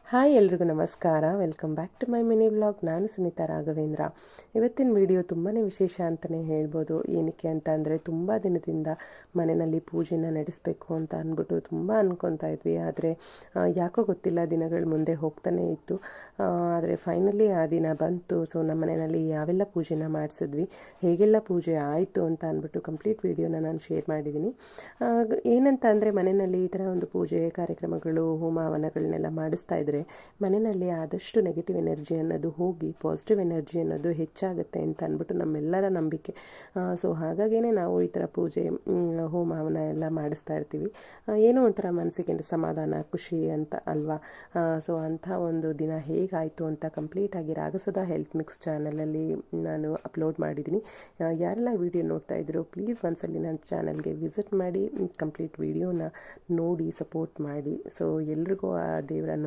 Hi ಎಲ್ರಿಗೂ ನಮಸ್ಕಾರ. Welcome back to my mini vlog. ನಾನು ಸುನೀತಾ ರಾಘವೇಂದ್ರ. ಇವತ್ತಿನ ವಿಡಿಯೋ ತುಂಬಾ ವಿಶೇಷ ಅಂತಲೇ ಹೇಳ್ಬೋದು. ಏನಕ್ಕೆ ಅಂತ ಅಂದರೆ ತುಂಬ ದಿನದಿಂದ ಮನೆಯಲ್ಲಿ ಪೂಜೆನ ನಡೆಸಬೇಕು ಅಂತ ಅಂದ್ಬಿಟ್ಟು ತುಂಬ ಅನ್ಕೊತಾ ಇದ್ವಿ. ಆದರೆ ಯಾಕೋ ಗೊತ್ತಿಲ್ಲ, ದಿನಗಳು ಮುಂದೆ ಹೋಗ್ತಾನೆ ಇತ್ತು. ಆದರೆ ಫೈನಲಿ ಆ ದಿನ ಬಂತು. ಸೊ ನಮ್ಮ ಮನೆಯಲ್ಲಿ ಯಾವೆಲ್ಲ ಪೂಜೆನ ಮಾಡಿಸಿದ್ವಿ, ಹೇಗೆಲ್ಲ ಪೂಜೆ ಆಯಿತು ಅಂತ ಅಂದ್ಬಿಟ್ಟು ಕಂಪ್ಲೀಟ್ ವಿಡಿಯೋನ ನಾನು ಶೇರ್ ಮಾಡಿದ್ದೀನಿ. ಏನಂತ ಅಂದರೆ ಮನೆಯಲ್ಲಿ ಈ ಥರ ಒಂದು ಪೂಜೆ ಕಾರ್ಯಕ್ರಮಗಳು, ಹೋಮ ಹವನಗಳನ್ನೆಲ್ಲ ಮಾಡಿಸ್ತಾ ಇದ್ದರೆ ಮನೆಯಲ್ಲಿ ಆದಷ್ಟು ನೆಗೆಟಿವ್ ಎನರ್ಜಿ ಅನ್ನೋದು ಹೋಗಿ ಪಾಸಿಟಿವ್ ಎನರ್ಜಿ ಅನ್ನೋದು ಹೆಚ್ಚಾಗುತ್ತೆ ಅಂತ ಅಂದ್ಬಿಟ್ಟು ನಮ್ಮೆಲ್ಲರ ನಂಬಿಕೆ. ಸೊ ಹಾಗಾಗಿಯೇ ನಾವು ಈ ಥರ ಪೂಜೆ, ಹೋಮ ಹವನ ಎಲ್ಲ ಮಾಡಿಸ್ತಾ ಇರ್ತೀವಿ. ಏನೋ ಒಂಥರ ಮನಸ್ಸಿಗೆ ಸಮಾಧಾನ, ಖುಷಿ ಅಂತ ಅಲ್ವಾ. ಸೊ ಅಂಥ ಒಂದು ದಿನ ಹೇಗಾಯಿತು ಅಂತ ಕಂಪ್ಲೀಟಾಗಿ ರಾಗಸುಧಾ ಹೆಲ್ತ್ ಮಿಕ್ಸ್ ಚಾನಲಲ್ಲಿ ನಾನು ಅಪ್ಲೋಡ್ ಮಾಡಿದ್ದೀನಿ. ಯಾರೆಲ್ಲ ವಿಡಿಯೋ ನೋಡ್ತಾ ಇದ್ರು ಪ್ಲೀಸ್ ಒಂದ್ಸಲಿ ನನ್ನ ಚಾನಲ್ಗೆ ವಿಸಿಟ್ ಮಾಡಿ ಕಂಪ್ಲೀಟ್ ವಿಡಿಯೋನ ನೋಡಿ ಸಪೋರ್ಟ್ ಮಾಡಿ. ಸೊ ಎಲ್ರಿಗೂ ಆ ದೇವರನ್ನು